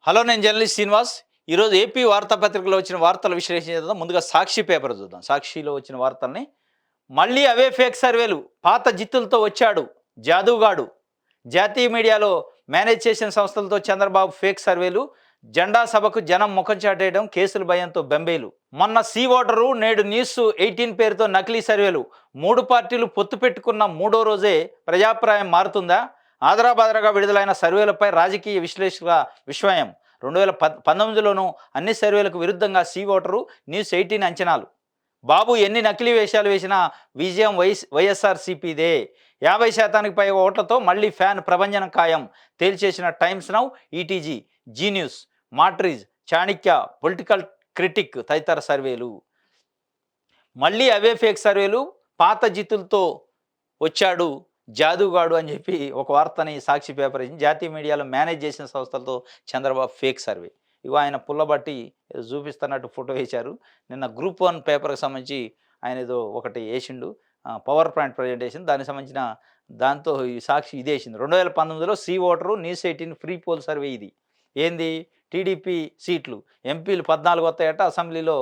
Hello, నేను journalist Srinivas. ఈరోజు AP వార్తాపత్రికలో వచ్చిన వార్తల విశ్లేషణ చేద్దాం. ముందుగా సాక్షి పేపర్ చూద్దాం. సాక్షిలో వచ్చిన వార్తల్ని మళ్ళీ అవే ఫేక్ సర్వేలు. పాత జిత్తులతో వచ్చాడు జాదుగాడు. జాతీయ మీడియాలో మేనేజ్ చేసిన సంస్థలతో చంద్రబాబు ఫేక్ సర్వేలు. జెండా సభకు జనం ముఖం చాటేయడం, కేసుల భయంతో బెంబేలు. మొన్న సీ ఓటరు, నేడు న్యూస్ 18 పేరుతో నకిలీ సర్వేలు. మూడు పార్టీలు పొత్తు పెట్టుకున్న మూడో రోజే ప్రజాభిప్రాయం మారుతుందా? ఆదరాబాదరాగా విడుదలైన సర్వేలపై రాజకీయ విశ్లేషకుల విస్మయం. 2019లోనూ అన్ని సర్వేలకు విరుద్ధంగా సీ ఓటరు, న్యూస్ 18 అంచనాలు. బాబు ఎన్ని నకిలీ వేషాలు వేసినా విజయం వైఎస్ఆర్సీపీదే. 50% పైగా ఓట్లతో మళ్ళీ ఫ్యాన్ ప్రభంజనం ఖాయం తేల్చేసిన Times Now, ETG, Zee News, Matrize, Chanakya, political critic తదితర సర్వేలు. మళ్ళీ అవే ఫేక్ సర్వేలు. పాత జిత్తులతో వచ్చాడు జాదుగాడు అని చెప్పి ఒక వార్తని సాక్షి పేపర్ ఇచ్చింది. జాతీయ మీడియాలో మేనేజ్ చేసిన సంస్థలతో చంద్రబాబు ఫేక్ సర్వే. ఇగో ఆయన పుల్లబట్టి చూపిస్తున్నట్టు ఫోటో వేశారు. నిన్న గ్రూప్ 1 పేపర్కి సంబంధించి ఆయన ఏదో ఒకటి వేసిండు, పవర్ పాయింట్ ప్రజెంటేషన్. దానికి సంబంధించిన దాంతో ఈ సాక్షి ఇది వేసింది. 2019లో C voter, news 18 free poll survey. ఇది ఏంది? టీడీపీ సీట్లు, ఎంపీలు 14 వస్తాయట, అసెంబ్లీలో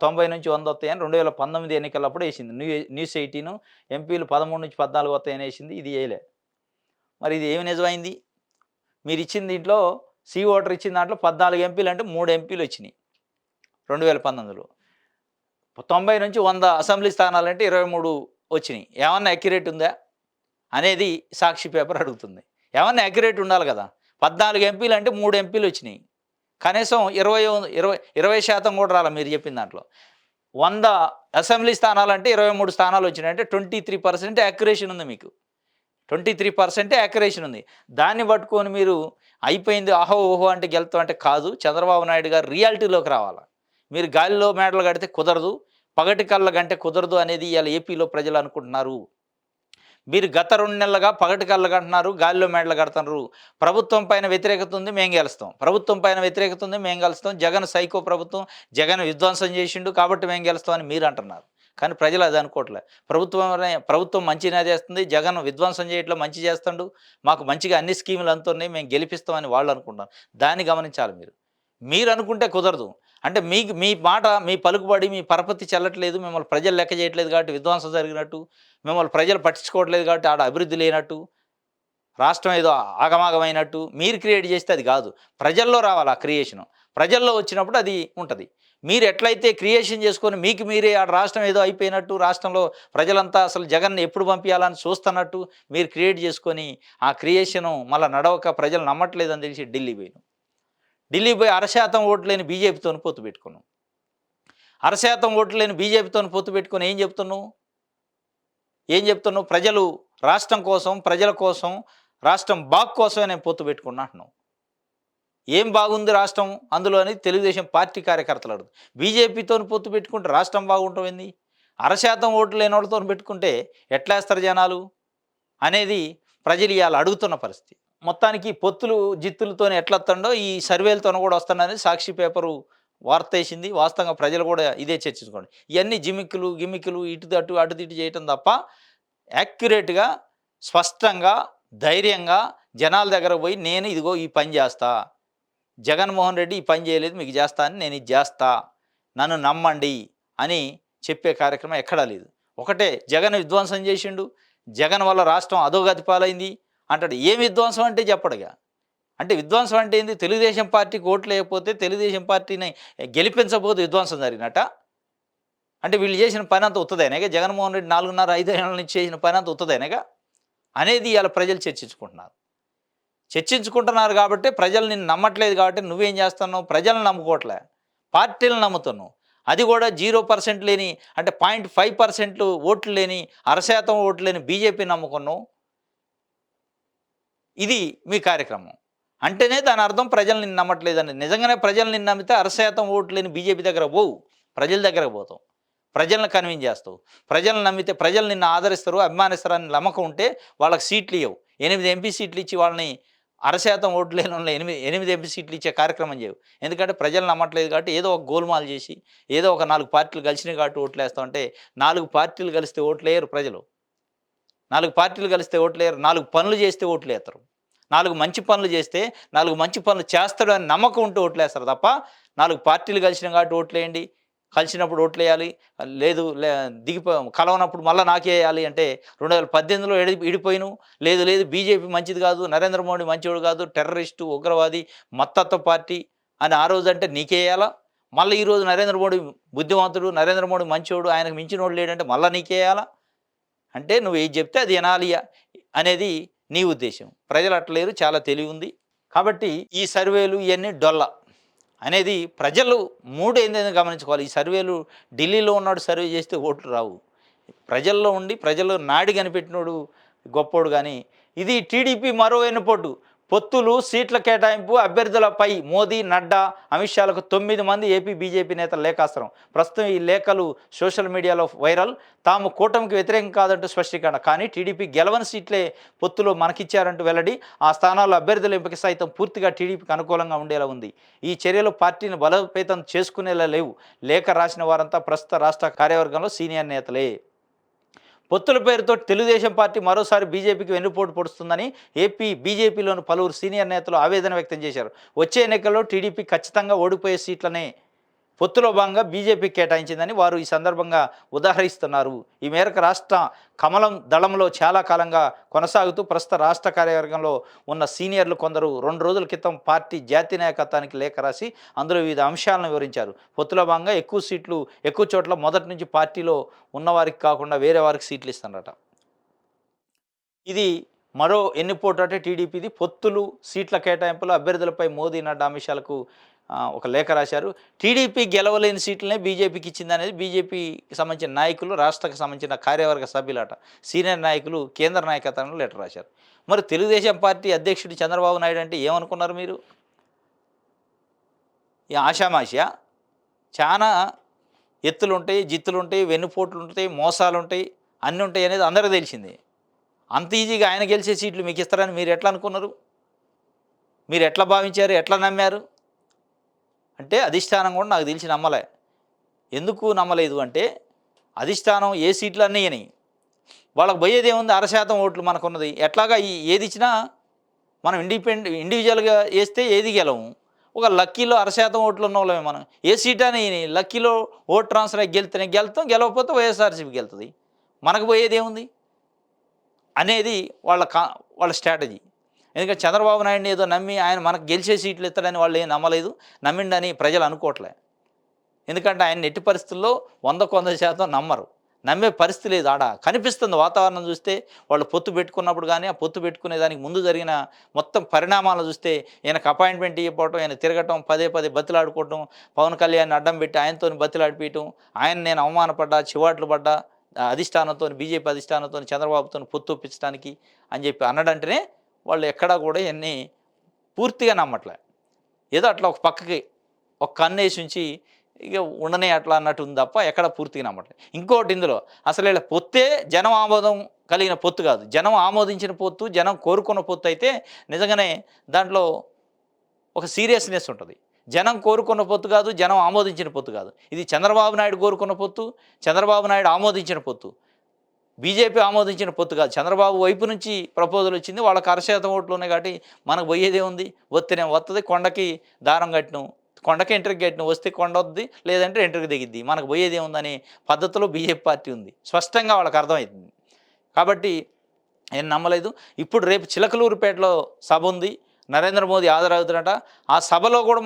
90 నుంచి 100 వస్తాయని 2019 ఎన్నికలప్పుడు వేసింది. న్యూస్ 18 ఎంపీలు 13 నుంచి 14 వస్తాయని వేసింది. ఇది వేయలే. మరి ఇది ఏమి నిజమైంది? మీరు ఇచ్చిన దీంట్లో సీ ఓటర్ ఇచ్చిన దాంట్లో 14 ఎంపీలు అంటే 3 ఎంపీలు వచ్చినాయి 2019లో. 90 నుంచి 100 అసెంబ్లీ స్థానాలంటే 23 వచ్చినాయి. ఏమన్నా అక్యురేట్ ఉందా అనేది సాక్షి పేపర్ అడుగుతుంది. ఏమన్నా అక్యురేట్ ఉండాలి కదా. 14 ఎంపీలు అంటే 3 ఎంపీలు వచ్చినాయి. కనీసం 20% కూడా రాలా మీరు చెప్పిన దాంట్లో. 100 అసెంబ్లీ స్థానాలంటే 23 స్థానాలు వచ్చినాయి. అంటే 23% యాక్యురేషన్ ఉంది మీకు. 23% యాక్యురేషన్ ఉంది. దాన్ని పట్టుకొని మీరు అయిపోయింది ఆహో ఓహో అంటే గెలుతాం అంటే కాదు. చంద్రబాబు నాయుడు గారు రియాలిటీలోకి రావాలి. మీరు గాలిలో మేడలు కడితే కుదరదు, పగటి కళ్ళ గంటే కుదరదు అనేది ఇవాళ ఏపీలో ప్రజలు అనుకుంటున్నారు. మీరు గత 2 నెలలుగా పగటి కళ్ళ కంటున్నారు, గాలిలో మేడలు కడుతున్నారు. ప్రభుత్వం పైన వ్యతిరేకత ఉంది, మేము గెలుస్తాం. ప్రభుత్వం పైన వ్యతిరేకత ఉంది, మేము గెలుస్తాం. జగన్ సైకో ప్రభుత్వం, జగన్ విధ్వంసం చేసిండు కాబట్టి మేము గెలుస్తాం అని మీరు అంటున్నారు. కానీ ప్రజలు అది అనుకోవట్లే. ప్రభుత్వం మంచిగా చేస్తుంది, జగన్ విధ్వంసం చేయట్లో మంచి చేస్తాడు, మాకు మంచిగా అన్ని స్కీములు అందుతున్నాయి, మేము గెలిపిస్తామని వాళ్ళు అనుకుంటారు. దాన్ని గమనించాలి మీరు. మీరు అనుకుంటే కుదరదు. అంటే మీ మాట, మీ పలుకుబడి, మీ పరపతి చెల్లట్లేదు, మిమ్మల్ని ప్రజలు లెక్క చేయట్లేదు కాబట్టి విధ్వంసం జరిగినట్టు, మిమ్మల్ని ప్రజలు పట్టించుకోవట్లేదు కాబట్టి ఆడ అభివృద్ధి లేనట్టు, రాష్ట్రం ఏదో ఆగమాగమైనట్టు మీరు క్రియేట్ చేస్తే అది కాదు. ప్రజల్లో రావాలి ఆ క్రియేషను. ప్రజల్లో వచ్చినప్పుడు అది ఉంటుంది. మీరు ఎట్లయితే క్రియేషన్ చేసుకొని మీకు మీరే ఆడ రాష్ట్రం ఏదో అయిపోయినట్టు, రాష్ట్రంలో ప్రజలంతా అసలు జగన్ని ఎప్పుడు పంపించాలని చూస్తున్నట్టు మీరు క్రియేట్ చేసుకొని ఆ క్రియేషను మళ్ళీ నడవక ప్రజలు నమ్మట్లేదని తెలిసి ఢిల్లీ పోయినాం. ఢిల్లీ పోయి 1% ఓట్లు లేని బీజేపీతో పొత్తు పెట్టుకున్నాం. 1% ఓట్లు లేని బీజేపీతో పొత్తు పెట్టుకుని ఏం చెప్తున్నావు? ప్రజలు రాష్ట్రం కోసం, ప్రజల కోసం, రాష్ట్రం బాగు కోసమే నేను పొత్తు పెట్టుకున్నా అంటున్నావు. ఏం బాగుంది రాష్ట్రం అందులో అని తెలుగుదేశం పార్టీ కార్యకర్తలు అడుగు. బీజేపీతో పొత్తు పెట్టుకుంటే రాష్ట్రం బాగుంటుంది. 1% ఓట్లు లేని వాళ్ళతో పెట్టుకుంటే ఎట్లా వేస్తారు జనాలు అనేది ప్రజలు ఇవాళ అడుగుతున్న పరిస్థితి. మొత్తానికి పొత్తులు జిత్తులతో ఎట్లా వస్తుండో ఈ సర్వేలతో కూడా వస్తుందని సాక్షి పేపరు వార్త వేసింది. వాస్తవంగా ప్రజలు కూడా ఇదే చర్చించుకోండి. ఇవన్నీ గిమ్మిక్కులు అటు ఇటు చేయటం తప్ప యాక్యురేట్గా, స్పష్టంగా, ధైర్యంగా జనాల దగ్గర పోయి నేను ఇదిగో ఈ పని చేస్తా, జగన్మోహన్ రెడ్డి ఈ పని చేయలేదు మీకు చేస్తా అని, నేను ఇది చేస్తా, నన్ను నమ్మండి అని చెప్పే కార్యక్రమం ఎక్కడా లేదు. ఒకటే, జగన్ విధ్వంసం చేసిండు, జగన్ వల్ల రాష్ట్రం అధోగతి పాలైంది అంటాడు. ఏం విధ్వంసం అంటే చెప్పడుగా. అంటే విధ్వంసం అంటే ఏంది? తెలుగుదేశం పార్టీకి ఓట్లు లేకపోతే, తెలుగుదేశం పార్టీని గెలిపించబోతే విధ్వంసం జరిగినట్ట. అంటే వీళ్ళు చేసిన పని అంతా ఉత్తదేనేగా, జగన్మోహన్ రెడ్డి 4.5 ఏళ్ళ నుంచి చేసిన పని అంతా ఉత్తదేనేగా అనేది ఇవాళ ప్రజలు చర్చించుకుంటున్నారు కాబట్టి ప్రజలు నిన్ను నమ్మట్లేదు కాబట్టి నువ్వేం చేస్తున్నావు? ప్రజలను నమ్ముకోవట్లే, పార్టీలను నమ్ముతున్నావు. అది కూడా 0% లేని, అంటే 0.5% ఓట్లు లేని, 1% ఓట్లు లేని బీజేపీ నమ్ముకున్నావు. ఇది మీ కార్యక్రమం అంటేనే దాని అర్థం ప్రజలు నిన్ను నమ్మట్లేదని. నిజంగానే ప్రజలు నిన్ను నమ్మితే 1% ఓట్లు లేని బీజేపీ దగ్గర పోవు, ప్రజల దగ్గర పోతావు, ప్రజలను కన్విన్స్ చేస్తావు. ప్రజలను నమ్మితే ప్రజలు నిన్ను ఆదరిస్తారు, అభిమానిస్తారని నమ్మకం ఉంటే వాళ్ళకి సీట్లు ఇవ్వవు. 8 ఎంపీ సీట్లు ఇచ్చి వాళ్ళని 1% ఓట్లు లేని వాళ్ళని 8 ఎంపీ సీట్లు ఇచ్చే కార్యక్రమం చేయవు. ఎందుకంటే ప్రజలు నమ్మట్లేదు కాబట్టి ఏదో ఒక గోల్మాల్ చేసి, ఏదో ఒక 4 పార్టీలు కలిసినాయి కాబట్టి ఓట్లు వేస్తాం. అంటే 4 పార్టీలు కలిస్తే ఓట్లు వేయరు ప్రజలు. 4 పార్టీలు కలిస్తే ఓట్లు వేయరు. 4 పనులు చేస్తే ఓట్లు వేస్తారు. 4 మంచి పనులు చేస్తే 4 మంచి పనులు చేస్తాడు అని నమ్మకం ఉంటే ఓట్లేస్తారు తప్ప 4 పార్టీలు కలిసినాం కాబట్టి ఓట్లేయండి, కలిసినప్పుడు ఓట్లేయాలి, లేదు కలవనప్పుడు మళ్ళీ నాకేయాలి అంటే 2018లో ఇడిపోయిను, లేదు లేదు బీజేపీ మంచిది కాదు, నరేంద్ర మోడీ మంచివాడు కాదు, టెర్రరిస్టు, ఉగ్రవాది, మత్తత్వ పార్టీ అని ఆ రోజు అంటే నీకేయాలా? మళ్ళీ ఈరోజు నరేంద్ర మోడీ బుద్ధిమంతుడు, నరేంద్ర మోడీ మంచివాడు, ఆయనకు మించినోడు లేడంటే మళ్ళీ నీకేయాలా? అంటే నువ్వు ఏది చెప్తే అది వినాలియా అనేది నీ ఉద్దేశం. ప్రజలు అట్లేరు, చాలా తెలివి ఉంది. కాబట్టి ఈ సర్వేలు ఇవన్నీ డొల్ల అనేది ప్రజలు ఏందని గమనించుకోవాలి. ఈ సర్వేలు ఢిల్లీలో ఉన్నాడు సర్వే చేస్తే ఓట్లు రావు. ప్రజల్లో ఉండి ప్రజలు నాడి కనిపెట్టినోడు గొప్పోడు. కానీ ఇది టీడీపీ మరో ఎన్నుపోటు. పొత్తులు, సీట్ల కేటాయింపు, అభ్యర్థులపై మోదీ, నడ్డా, అమిత్ షాలకు 9 మంది ఏపీ బీజేపీ నేతల లేఖాస్త్రం. ప్రస్తుతం ఈ లేఖలు సోషల్ మీడియాలో వైరల్. తాము కూటమికి వ్యతిరేకం కాదంటూ స్పష్టీకరణ. కానీ టీడీపీ గెలవని సీట్లే పొత్తులో మనకిచ్చారంటూ వెల్లడి. ఆ స్థానాల్లో అభ్యర్థుల ఎంపిక సైతం పూర్తిగా టీడీపీకి అనుకూలంగా ఉండేలా ఉంది. ఈ చర్యలు పార్టీని బలోపేతం చేసుకునేలా లేవు. లేఖ రాసిన వారంతా ప్రస్తుత రాష్ట్ర కార్యవర్గంలో సీనియర్ నేతలే. పొత్తుల పేరుతో తెలుగుదేశం పార్టీ మరోసారి బీజేపీకి వెన్నుపోటు పొడుస్తుందని ఏపీ బీజేపీలోని పలువురు సీనియర్ నేతలు ఆవేదన వ్యక్తం చేశారు. వచ్చే ఎన్నికల్లో టీడీపీ ఖచ్చితంగా ఓడిపోయే సీట్లనే పొత్తులో భాగంగా బీజేపీ కేటాయించిందని వారు ఈ సందర్భంగా ఉదాహరిస్తున్నారు. ఈ మేరకు రాష్ట్ర కమలం దళంలో చాలా కాలంగా కొనసాగుతూ ప్రస్తుత రాష్ట్ర కార్యవర్గంలో ఉన్న సీనియర్లు కొందరు 2 రోజుల క్రితం పార్టీ జాతీయ నాయకత్వానికి లేఖ రాసి అందులో వివిధ అంశాలను వివరించారు. పొత్తులో భాగంగా ఎక్కువ చోట్ల మొదటి నుంచి పార్టీలో ఉన్నవారికి కాకుండా వేరే వారికి సీట్లు ఇస్తారట. ఇది మరో ఎన్నిపోటు అంటే టీడీపీది. పొత్తులు, సీట్ల కేటాయింపులు, అభ్యర్థులపై మోదీ, నడ్డా, అమిత్ షాలకు ఒక లేఖ రాశారు. టీడీపీ గెలవలేని సీట్లనే బీజేపీకి ఇచ్చిందనేది బీజేపీకి సంబంధించిన నాయకులు, రాష్ట్రకు సంబంధించిన కార్యవర్గ సభ్యులట. సీనియర్ నాయకులు కేంద్ర నాయకత్వంలో లెటర్ రాశారు. మరి తెలుగుదేశం పార్టీ అధ్యక్షుడు చంద్రబాబు నాయుడు అంటే ఏమనుకున్నారు మీరు? ఈ ఆషామాషియా? చాలా ఎత్తులుంటాయి, జిత్తులుంటాయి, వెన్నుపోట్లు ఉంటాయి, మోసాలు ఉంటాయి, అన్నీ ఉంటాయి అనేది అందరికీ తెలిసిందే. అంత ఈజీగా ఆయన గెలిచే సీట్లు మీకు ఇస్తారని మీరు ఎట్లా అనుకున్నారు? మీరు ఎట్లా భావించారు? ఎట్లా నమ్మారు? అంటే అధిష్టానం కూడా నాకు తెలిసి నమ్మలే. ఎందుకు నమ్మలేదు అంటే అధిష్టానం ఏ సీట్లు అన్నీయని వాళ్ళకి పోయేది ఏముంది? 1% ఓట్లు మనకున్నది. ఎట్లాగా ఏది ఇచ్చినా మనం ఇండివిజువల్గా వేస్తే ఏది గెలము. ఒక లక్కీలో 1% ఓట్లు ఉన్న వాళ్ళమే మనం. ఏ సీట్ అని లక్కీలో ఓట్ ట్రాన్స్ఫర్ అయ్యి గెలిస్తేనే గెలుతాం, గెలవకపోతే వైఎస్ఆర్సీపీ గెలుతుంది. మనకు పోయేది ఏముంది అనేది వాళ్ళ స్ట్రాటజీ. ఎందుకంటే చంద్రబాబు నాయుడిని ఏదో నమ్మి ఆయన మనకు గెలిచే సీట్లు ఇస్తాడని వాళ్ళు ఏం నమ్మలేదు, నమ్మిండని ప్రజలు అనుకోవట్లే. ఎందుకంటే ఆయన ఎట్టి పరిస్థితుల్లో 100% నమ్మరు. నమ్మే పరిస్థితి లేదు. ఆడ కనిపిస్తుంది వాతావరణం చూస్తే. వాళ్ళు పొత్తు పెట్టుకున్నప్పుడు కానీ ఆ పొత్తు పెట్టుకునే దానికి ముందు జరిగిన మొత్తం పరిణామాలు చూస్తే ఈయనకు అపాయింట్మెంట్ ఇవ్వకపోవటం, ఆయన తిరగటం, పదే బతిలాడుకోవటం, పవన్ కళ్యాణ్ అడ్డం పెట్టి ఆయనతో బతిలాడిపీయటం, నేను అవమానపడ్డా, చివాట్లు పడ్డా, అధిష్టానంతో బీజేపీ అధిష్టానంతో చంద్రబాబుతో పొత్తు ఒప్పించడానికి అని చెప్పి అన్నడంటేనే వాళ్ళు ఎక్కడా కూడా ఇవన్నీ పూర్తిగా నమ్మట్లే. ఏదో అట్లా ఒక పక్కకి ఒక కన్నేసి ఉంచి ఇక ఉండనే అట్లా అన్నట్టు ఉంది తప్ప ఎక్కడ పూర్తిగా నమ్మట్లేదు. ఇంకోటి ఇందులో అసలు ఇలా పొత్తే జనం ఆమోదం కలిగిన పొత్తు కాదు, జనం ఆమోదించిన పొత్తు, జనం కోరుకున్న పొత్తు అయితే నిజంగానే దాంట్లో ఒక సీరియస్నెస్ ఉంటుంది. జనం కోరుకున్న పొత్తు కాదు, జనం ఆమోదించిన పొత్తు కాదు. ఇది చంద్రబాబు నాయుడు కోరుకున్న పొత్తు, చంద్రబాబు నాయుడు ఆమోదించిన పొత్తు, బీజేపీ ఆమోదించిన పొత్తు కాదు. చంద్రబాబు వైపు నుంచి ప్రపోజల్ వచ్చింది, వాళ్ళకి 1% ఓట్లు ఉన్నాయి కాబట్టి మనకు పోయేదే ఉంది. వస్తుంది, కొండకి దారం కట్టినాం, కొండకి ఎంట్రీకి కట్టినాం, వస్తే కొండ వద్ది, లేదంటే ఎంట్రీకి దిగిద్ది, మనకు పోయేదే ఉందనే పద్ధతిలో బీజేపీ పార్టీ ఉంది. స్పష్టంగా వాళ్ళకి అర్థమవుతుంది. కాబట్టి నేను నమ్మలేదు. ఇప్పుడు రేపు చిలకలూరుపేటలో సభ ఉంది, నరేంద్ర మోదీ హాజరవుతున్నట. ఆ సభలో కూడా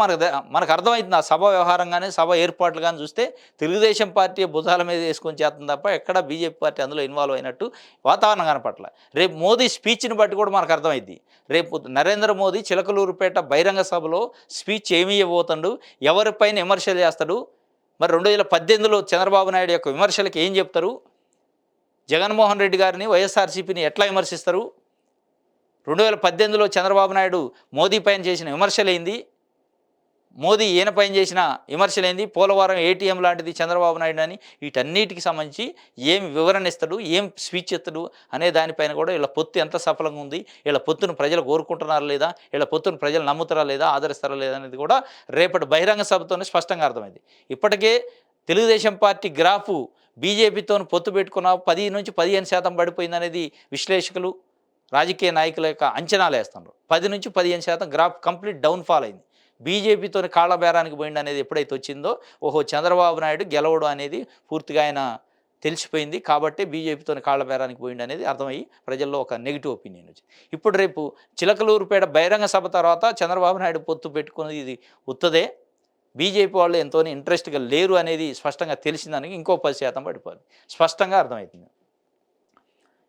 మనకు అర్థమవుతుంది. ఆ సభ వ్యవహారం కానీ సభ ఏర్పాట్లు కానీ చూస్తే తెలుగుదేశం పార్టీ భుజాల మీద వేసుకొని చేస్తుంది తప్ప ఎక్కడ బీజేపీ పార్టీ అందులో ఇన్వాల్వ్ అయినట్టు వాతావరణం కనపట్ల. రేపు మోదీ స్పీచ్ని బట్టి కూడా మనకు అర్థమైంది. రేపు నరేంద్ర మోదీ చిలకలూరుపేట బహిరంగ సభలో స్పీచ్ ఏమి ఇవ్వబోతాడు, ఎవరిపైన విమర్శలు చేస్తాడు, మరి 2018లో చంద్రబాబు నాయుడు యొక్క విమర్శలకు ఏం చెప్తారు, జగన్మోహన్ రెడ్డి గారిని, వైఎస్ఆర్సీపీని ఎట్లా విమర్శిస్తారు, 2018లో చంద్రబాబు నాయుడు మోదీ పైన చేసిన విమర్శలేంది, మోదీ ఈయన పైన చేసిన విమర్శలేంది, పోలవరం ఏటీఎం లాంటిది చంద్రబాబు నాయుడు అని, వీటన్నిటికి సంబంధించి ఏం వివరణ ఇస్తాడు, ఏం స్పీచ్ ఇస్తాడు అనే దానిపైన కూడా వీళ్ళ పొత్తు ఎంత సఫలంగా ఉంది, వీళ్ళ పొత్తును ప్రజలు కోరుకుంటున్నారా లేదా, వీళ్ళ పొత్తును ప్రజలు నమ్ముతారా లేదా, ఆదరిస్తారా లేదా అనేది కూడా రేపటి బహిరంగ సభతోనే స్పష్టంగా అర్థమైంది. ఇప్పటికే తెలుగుదేశం పార్టీ గ్రాఫు బీజేపీతో పొత్తు పెట్టుకున్న 10 నుంచి 15% పడిపోయిందనేది విశ్లేషకులు, రాజకీయ నాయకుల యొక్క అంచనాలు వేస్తున్నారు. 10-15% గ్రాఫ్ కంప్లీట్ డౌన్ఫాల్ అయింది. బీజేపీతో కాళ్ళ బేరానికి పోయింది అనేది ఎప్పుడైతే వచ్చిందో, ఓహో చంద్రబాబు నాయుడు గెలవడు అనేది పూర్తిగా ఆయన తెలిసిపోయింది. కాబట్టి బీజేపీతో కాళ్ళ బేరానికి పోయింది అనేది అర్థమయ్యి ప్రజల్లో ఒక నెగిటివ్ ఒపీనియన్ వచ్చింది. ఇప్పుడు రేపు చిలకలూరుపేట బహిరంగ సభ తర్వాత చంద్రబాబు నాయుడు పొత్తు పెట్టుకున్నది ఇది ఉత్తదే, బీజేపీ వాళ్ళు ఎంతో ఇంట్రెస్ట్గా లేరు అనేది స్పష్టంగా తెలిసిందానికి ఇంకో 10% పడిపోయింది, స్పష్టంగా అర్థమవుతుంది.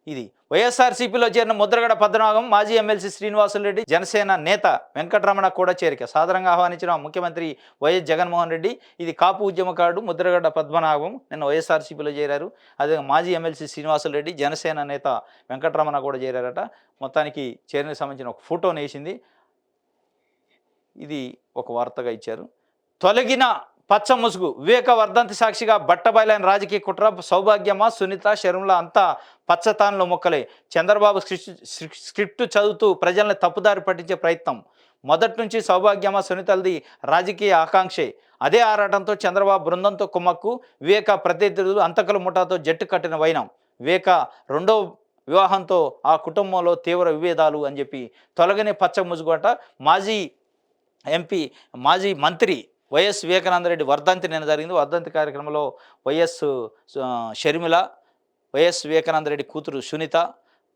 ఇది వైఎస్ఆర్సీపీలో చేరిన ముద్రగడ పద్మనాభం, మాజీ ఎమ్మెల్సీ శ్రీనివాసులరెడ్డి, జనసేన నేత వెంకటరమణ కూడా చేరిక. సాధారణంగా ఆహ్వానించిన ముఖ్యమంత్రి వైఎస్ జగన్మోహన్ రెడ్డి. ఇది కాపు ఉద్యమకారుడు ముద్రగడ పద్మనాభం నిన్న వైఎస్ఆర్సీపీలో చేరారు. అదే మాజీ ఎమ్మెల్సీ శ్రీనివాసులరెడ్డి, జనసేన నేత వెంకటరమణ కూడా చేరారట. మొత్తానికి చేరిన సంబంధించిన ఒక ఫోటోని వేసింది. ఇది ఒక వార్తగా ఇచ్చారు. తొలగిన పచ్చ ముసుగు, వివేక వర్ధంతి సాక్షిగా బట్టబయలైన రాజకీయ కుట్ర, సౌభాగ్యమ, సునీత, షర్మిల అంతా పచ్చతాన్లో మొక్కలే. చంద్రబాబు స్క్రిప్ట్ చదువుతూ ప్రజల్ని తప్పుదారి పట్టించే ప్రయత్నం. మొదటి నుంచి సౌభాగ్యమ, సునీతలది రాజకీయ ఆకాంక్షే. అదే ఆరాటంతో చంద్రబాబు బృందంతో కుమ్మక్కు, వివేక ప్రత్యర్థులు అంతకుల ముఠాతో జట్టు కట్టిన వైనం. వివేక రెండో వివాహంతో ఆ కుటుంబంలో తీవ్ర విభేదాలు అని చెప్పి తొలగని పచ్చ ముసుగు అట. మాజీ ఎంపీ, మాజీ మంత్రి వైఎస్ వివేకానందరెడ్డి వర్ధంతి నిన్న జరిగింది. వర్ధంతి కార్యక్రమంలో వైఎస్ షర్మిల, వైఎస్ వివేకానందరెడ్డి కూతురు సునీత,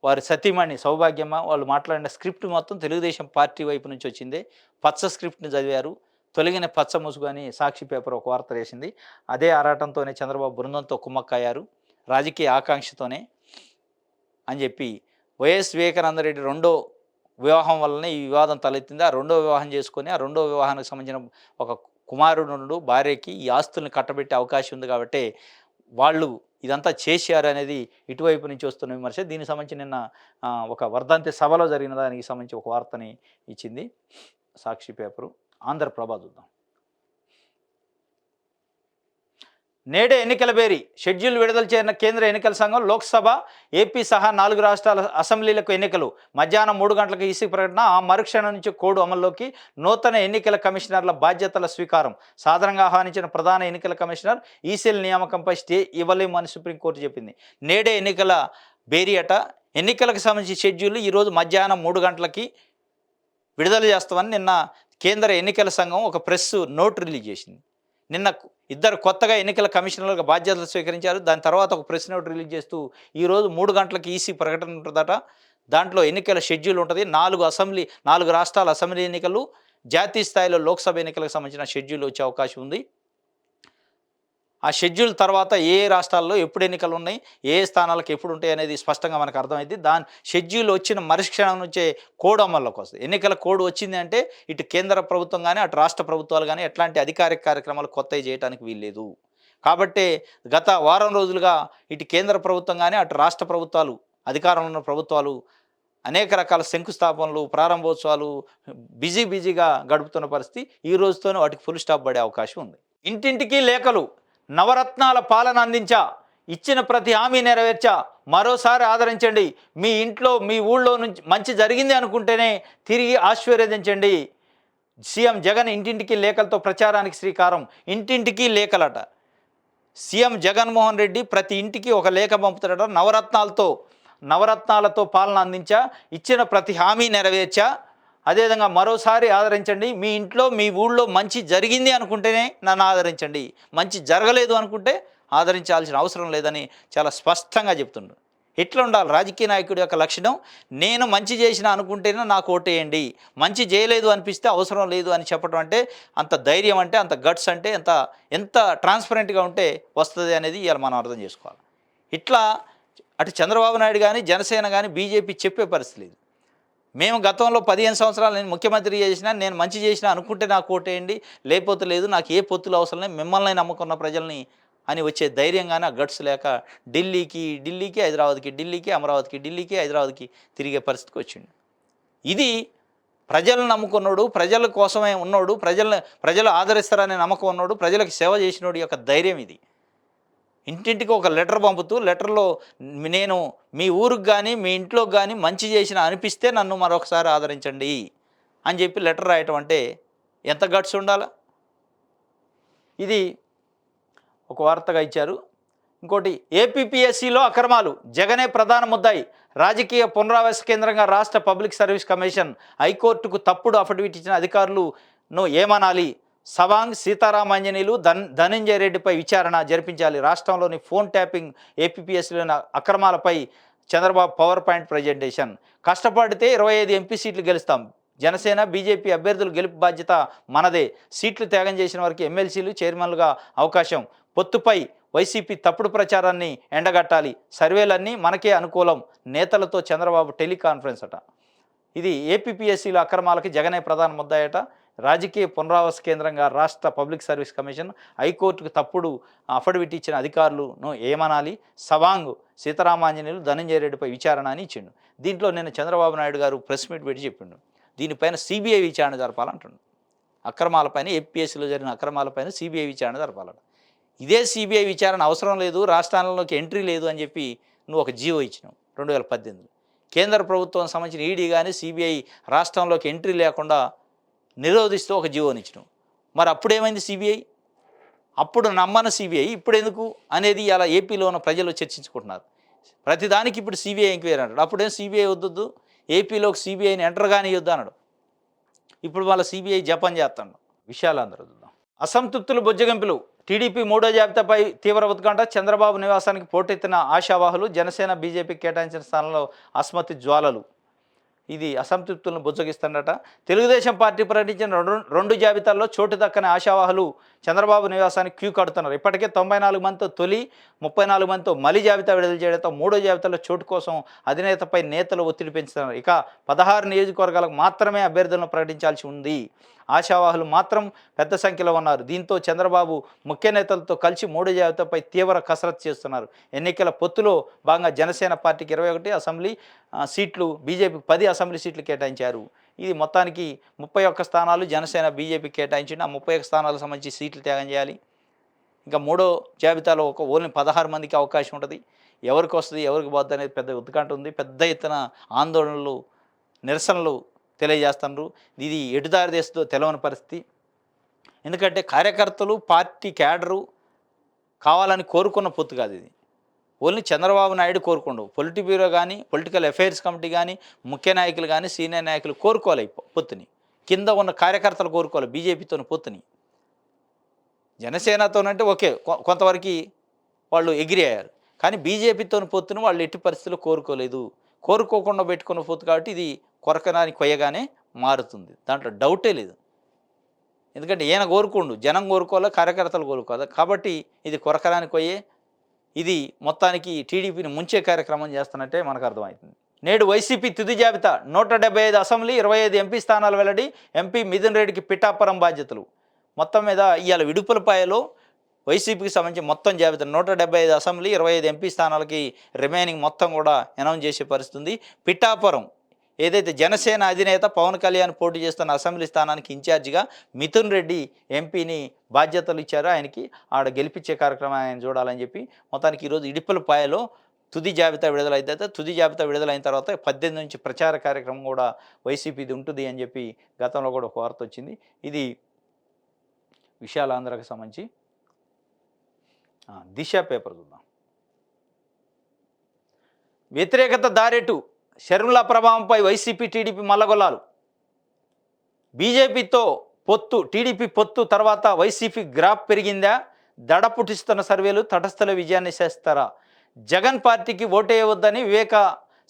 వారి సతీమణి సౌభాగ్యమ్మ వాళ్ళు మాట్లాడిన స్క్రిప్ట్ మొత్తం తెలుగుదేశం పార్టీ వైపు నుంచి వచ్చింది. పచ్చ స్క్రిప్ట్ని చదివారు. తొలగిన పచ్చ ముసుగు అని సాక్షి పేపర్ ఒక వార్త వేసింది. అదే ఆరాటంతోనే చంద్రబాబు బృందంతో కుమ్మక్కయ్యారు, రాజకీయ ఆకాంక్షతోనే అని చెప్పి. వైఎస్ వివేకానందరెడ్డి రెండో వివాహం వల్లనే ఈ వివాదం తలెత్తింది. ఆ రెండో వివాహం చేసుకొని ఆ రెండో వివాహానికి సంబంధించిన ఒక కుమారుడు భార్యకి ఈ ఆస్తుల్ని కట్టబెట్టే అవకాశం ఉంది. కాబట్టి వాళ్ళు ఇదంతా చేశారు అనేది ఇటువైపు నుంచి వస్తున్న విమర్శ. దీనికి సంబంధించి నిన్న ఒక వర్ధంతి సభలో జరిగిన దానికి సంబంధించి ఒక వార్తని ఇచ్చింది సాక్షి పేపరు. ఆంధ్రప్రభ చూద్దాం. నేడే ఎన్నికల బేరీ, షెడ్యూల్ విడుదల చేరిన కేంద్ర ఎన్నికల సంఘం. లోక్సభ, ఏపీ సహా 4 రాష్ట్రాల అసెంబ్లీలకు ఎన్నికలు. మధ్యాహ్నం 3 గంటలకు ఈసీ ప్రకటన. ఆ మరుక్షణం నుంచి కోడ్ అమల్లోకి. నూతన ఎన్నికల కమిషనర్ల బాధ్యతల స్వీకారం. సాధారణంగా ఆహ్వానించిన ప్రధాన ఎన్నికల కమిషనర్ ఈసీల నియామకంపై స్టే ఇవ్వలేమని సుప్రీంకోర్టు చెప్పింది. నేడే ఎన్నికల బేరీ అట. ఎన్నికలకు సంబంధించి షెడ్యూల్ ఈరోజు మధ్యాహ్నం 3 గంటలకి విడుదల చేస్తామని నిన్న కేంద్ర ఎన్నికల సంఘం ఒక ప్రెస్ నోట్ రిలీజ్ చేసింది. నిన్న 2 కొత్తగా ఎన్నికల కమిషనర్లుగా బాధ్యతలు స్వీకరించారు. దాని తర్వాత ఒక ప్రెస్ నోట్ రిలీజ్ చేస్తూ ఈరోజు 3 గంటలకి ఈసీ ప్రకటన ఉంటుందట. దాంట్లో ఎన్నికల షెడ్యూల్ ఉంటుంది. 4 రాష్ట్రాల అసెంబ్లీ ఎన్నికలు, జాతీయ స్థాయిలో లోక్సభ ఎన్నికలకు సంబంధించిన షెడ్యూల్ వచ్చే అవకాశం ఉంది. ఆ షెడ్యూల్ తర్వాత ఏ రాష్ట్రాల్లో ఎప్పుడు ఎన్నికలు ఉన్నాయి, ఏ స్థానాలకు ఎప్పుడు ఉంటాయి అనేది స్పష్టంగా మనకు అర్థమైంది. దాని షెడ్యూల్ వచ్చిన మరుక్షణం నుంచే కోడ్ అమల్లోకి వస్తుంది. ఎన్నికల కోడ్ వచ్చింది అంటే ఇటు కేంద్ర ప్రభుత్వం కానీ అటు రాష్ట్ర ప్రభుత్వాలు కానీ ఎట్లాంటి అధికారిక కార్యక్రమాలు కొత్తవి చేయడానికి వీల్లేదు. కాబట్టి గత వారం రోజులుగా ఇటు కేంద్ర ప్రభుత్వం కానీ అటు రాష్ట్ర ప్రభుత్వాలు, అధికారంలో ఉన్న ప్రభుత్వాలు అనేక రకాల శంకుస్థాపనలు, ప్రారంభోత్సవాలు బిజీగా గడుపుతున్న పరిస్థితి. ఈ రోజుతోనే వాటికి ఫుల్ స్టాప్ పడే అవకాశం ఉంది. ఇంటింటికి లేఖలు, నవరత్నాల పాలన అందించా, ఇచ్చిన ప్రతి హామీ నెరవేర్చా, మరోసారి ఆదరించండి, మీ ఇంట్లో మీ ఊళ్ళో నుంచి మంచి జరిగింది అనుకుంటేనే తిరిగి ఆశీర్వదించండి. సీఎం జగన్ ఇంటింటికి లేఖలతో ప్రచారానికి శ్రీకారం. ఇంటింటికి లేఖలట. సీఎం జగన్మోహన్ రెడ్డి ప్రతి ఇంటికి ఒక లేఖ పంపుతాడట. నవరత్నాలతో పాలన అందించా, ఇచ్చిన ప్రతి హామీ నెరవేర్చా, అదేవిధంగా మరోసారి ఆదరించండి, మీ ఇంట్లో మీ ఊళ్ళో మంచి జరిగింది అనుకుంటేనే నన్ను ఆదరించండి, మంచి జరగలేదు అనుకుంటే ఆదరించాల్సిన అవసరం లేదని చాలా స్పష్టంగా చెప్తుండ్రు. ఇట్లా ఉండాలి రాజకీయ నాయకుడి యొక్క లక్షణం. నేను మంచి చేసిన అనుకుంటేనే నాకు ఓటేయండి, మంచి చేయలేదు అనిపిస్తే అవసరం లేదు అని చెప్పడం అంటే అంత ధైర్యం, అంటే అంత గట్స్, అంటే ఎంత ట్రాన్స్పరెంట్గా ఉంటే వస్తుంది అనేది ఇవాళ మనం అర్థం చేసుకోవాలి. ఇట్లా అటు చంద్రబాబు నాయుడు కానీ జనసేన కానీ బీజేపీ చెప్పే పరిస్థితి లేదు. మేము గతంలో 15 సంవత్సరాలు నేను ముఖ్యమంత్రి చేసినా, నేను మంచి చేసినా అనుకుంటే నాకు ఓటేయండి, లేకపోతే లేదు, నాకు ఏ పొత్తులు అవసరం లేదు, మిమ్మల్ని నమ్ముకున్న ప్రజల్ని అని వచ్చే ధైర్యం కానీ ఆ గట్స్ లేక ఢిల్లీకి హైదరాబాద్కి, ఢిల్లీకి హైదరాబాద్కి తిరిగే పరిస్థితికి వచ్చిండు. ఇది ప్రజలను నమ్ముకున్నాడు, ప్రజల కోసమే ఉన్నాడు, ప్రజలు ఆదరిస్తారనే నమ్మకం ఉన్నాడు, ప్రజలకు సేవ చేసినోడు యొక్క ధైర్యం ఇది. ఇంటింటికి ఒక లెటర్ పంపుతూ, లెటర్లో నేను మీ ఊరికి కానీ మీ ఇంట్లోకి కానీ మంచి చేసిన అనిపిస్తే నన్ను మరొకసారి ఆదరించండి అని చెప్పి లెటర్ రాయటం అంటే ఎంత గట్స్ ఉండాలా. ఇది ఒక వార్తగా ఇచ్చారు. ఇంకోటి ఏపీపీఎస్సీలో అక్రమాలు జగనే ప్రధాన ముద్దాయి, రాజకీయ పునరావాస కేంద్రంగా రాష్ట్ర పబ్లిక్ సర్వీస్ కమిషన్, హైకోర్టుకు తప్పుడు అఫిడవిట్ ఇచ్చిన అధికారులను ఏమనాలి, సవాంగ్ సీతారామాంజనేయులు ధనంజయ రెడ్డిపై విచారణ జరిపించాలి, రాష్ట్రంలోని ఫోన్ ట్యాపింగ్ ఏపీపీఎస్సీలోని అక్రమాలపై చంద్రబాబు పవర్ పాయింట్ ప్రజెంటేషన్, కష్టపడితే 25 ఎంపీ సీట్లు గెలుస్తాం, జనసేన బీజేపీ అభ్యర్థులు గెలుపు బాధ్యత మనదే, సీట్లు త్యాగం చేసిన వారికి ఎమ్మెల్సీలు చైర్మన్లుగా అవకాశం, పొత్తుపై వైసీపీ తప్పుడు ప్రచారాన్ని ఎండగట్టాలి, సర్వేలన్నీ మనకే అనుకూలం, నేతలతో చంద్రబాబు టెలికాన్ఫరెన్స్ అట. ఇది ఏపీపీఎస్సీల అక్రమాలకి జగనే ప్రధాన ముద్దాయట, రాజకీయ పునరావాస కేంద్రంగా రాష్ట్ర పబ్లిక్ సర్వీస్ కమిషన్, హైకోర్టుకు తప్పుడు అఫిడవిట్ ఇచ్చిన అధికారులను ఏమనాలి, సవాంగ్ సీతారామాంజనేయులు ధనంజయ రెడ్డిపై విచారణ అని ఇచ్చిండు. దీంట్లో నిన్న చంద్రబాబు నాయుడు గారు ప్రెస్ మీట్ పెట్టి చెప్పిండు, దీనిపైన సిబిఐ విచారణ జరపాలంటుండు. అక్రమాలపైన ఏపీఎస్సీలో జరిగిన అక్రమాలపైన సిబిఐ విచారణ జరపాలట. ఇదే సిబిఐ విచారణ అవసరం లేదు, రాష్ట్రాలలోకి ఎంట్రీ లేదు అని చెప్పి నువ్వు ఒక జీవో ఇచ్చినావు 2018. కేంద్ర ప్రభుత్వం సంబంధించిన ఈడీ కానీ సిబిఐ రాష్ట్రంలోకి ఎంట్రీ లేకుండా నిరోధిస్తూ ఒక జీవోని ఇచ్చినావు. మరి అప్పుడేమైంది సిబిఐ? అప్పుడు నమ్మన సిబిఐ ఇప్పుడు ఎందుకు అనేది అలా ఏపీలో ఉన్న ప్రజలు చర్చించుకుంటున్నారు. ప్రతిదానికి ఇప్పుడు సిబిఐ ఎంక్వైరీ అంటాడు. అప్పుడేం సిబిఐ వద్దు, ఏపీలోకి సిబిఐని ఎంటర్ కానీ వద్దు అన్నాడు. ఇప్పుడు వాళ్ళ సిబిఐ జపం చేస్తాడు. విషయాలు అందరూ చూద్దాం. అసంతృప్తులు బొజ్జగింపులు, టీడీపీ మూడో జాబితాపై తీవ్ర ఉత్కంఠ, చంద్రబాబు నివాసానికి పోటెత్తిన ఆశావాహులు, జనసేన బీజేపీ కేటాయించిన స్థానంలో అస్మతి జ్వాలలు. ఇది అసంతృప్తులను బుజ్జగిస్తుందట. తెలుగుదేశం పార్టీ ప్రకటించిన రెండు జాబితాల్లో చోటు దక్కని ఆశావాహులు చంద్రబాబు నివాసానికి క్యూ కడుతున్నారు. ఇప్పటికే 94 మందితో తొలి, 34 మందితో మలి జాబితా విడుదల చేయడంతో మూడో జాబితాలో చోటు కోసం అధినేతపై నేతలు ఒత్తిడి పెంచుతున్నారు. ఇక 16 నియోజకవర్గాలకు మాత్రమే అభ్యర్థులను ప్రకటించాల్సి ఉంది. ఆశావాహులు మాత్రం పెద్ద సంఖ్యలో ఉన్నారు. దీంతో చంద్రబాబు ముఖ్య నేతలతో కలిసి మూడో జాబితాపై తీవ్ర కసరత్తు చేస్తున్నారు. ఎన్నికల పొత్తులో భాగంగా జనసేన పార్టీకి 21 అసెంబ్లీ సీట్లు, బీజేపీకి 10 అసెంబ్లీ సీట్లు కేటాయించారు. ఇది మొత్తానికి 31 స్థానాలు జనసేన బీజేపీ కేటాయించిన 31 స్థానాలకు సంబంధించి సీట్లు త్యాగం చేయాలి. ఇంకా మూడో జాబితాలో ఓన్లీ 16 మందికి అవకాశం ఉంటుంది. ఎవరికి వస్తుంది ఎవరికి పోద్ది అనేది పెద్ద ఉత్కంఠ ఉంది. పెద్ద ఎత్తున ఆందోళనలు, నిరసనలు తెలియజేస్తున్నారు. ఇది ఎటుదారి తీస్తుందో తెలవని పరిస్థితి. ఎందుకంటే కార్యకర్తలు, పార్టీ క్యాడరు కావాలని కోరుకున్న పొత్తు కాదు ఇది. ఓన్లీ చంద్రబాబు నాయుడు కోరుకోండు. పొలిటిక్ బ్యూరో కానీ, పొలిటికల్ అఫైర్స్ కమిటీ కానీ, ముఖ్య నాయకులు కానీ, సీనియర్ నాయకులు కోరుకోవాలి పొత్తుని. కింద ఉన్న కార్యకర్తలు కోరుకోవాలి బీజేపీతో పొత్తుని. జనసేనతోనంటే ఓకే, కొంతవరకు వాళ్ళు ఎగ్రీ అయ్యారు. కానీ బీజేపీతో పొత్తును వాళ్ళు ఎట్టి పరిస్థితుల్లో కోరుకోలేదు. కోరుకోకుండా పెట్టుకున్న పొత్తు కాబట్టి ఇది కొరకనానికి కొయ్యగానే మారుతుంది. దాంట్లో డౌటే లేదు. ఎందుకంటే ఈయన కోరుకోండు, జనం కోరుకోవాలి, కార్యకర్తలు కోరుకోవాలి. కాబట్టి ఇది కొరకరాని కొయ్యే. ఇది మొత్తానికి టీడీపీని ముంచే కార్యక్రమం చేస్తున్నట్టే మనకు అర్థమవుతుంది. నేడు వైసీపీ తుది జాబితా 175 అసెంబ్లీ, 25 ఎంపీ స్థానాలు వెల్లడి, ఎంపీ మిథున్ రెడ్డికి పిఠాపురం బాధ్యతలు. మొత్తం మీద ఇవాళ ఇడుపులపాయలో వైసీపీకి సంబంధించి మొత్తం జాబితా 175 అసెంబ్లీ, 25 ఎంపీ స్థానాలకి రిమైనింగ్ మొత్తం కూడా అనౌన్స్ చేసే పరిస్థితి ఉంది. పిఠాపురం ఏదైతే జనసేన అధినేత పవన్ కళ్యాణ్ పోటీ చేస్తున్న అసెంబ్లీ స్థానానికి ఇన్ఛార్జిగా మిథున్ రెడ్డి ఎంపీని బాధ్యతలు ఇచ్చారు. ఆయనకి ఆడ గెలిపించే కార్యక్రమం ఆయన చూడాలని చెప్పి మొత్తానికి ఈరోజు ఇడుపులపాయలో తుది జాబితా విడుదలైతే, తుది జాబితా విడుదలైన తర్వాత 18 నుంచి ప్రచార కార్యక్రమం కూడా వైసీపీది ఉంటుంది అని చెప్పి గతంలో కూడా ఒక వార్త వచ్చింది. ఇది విశాల ఆంధ్రాకి సంబంధించి దిశ పేపర్ చూద్దాం. వ్యతిరేకత దారెటు, షర్మిల ప్రభావంపై వైసీపీ టీడీపీ మల్లగొల్లాలు. బీజేపీతో పొత్తు, టీడీపీ పొత్తు తర్వాత వైసీపీ గ్రాఫ్ పెరిగిందా? దడ పుట్టిస్తున్న సర్వేలు తటస్థల విజయాన్ని చేస్తారా? జగన్ పార్టీకి ఓటేయవద్దని వివేక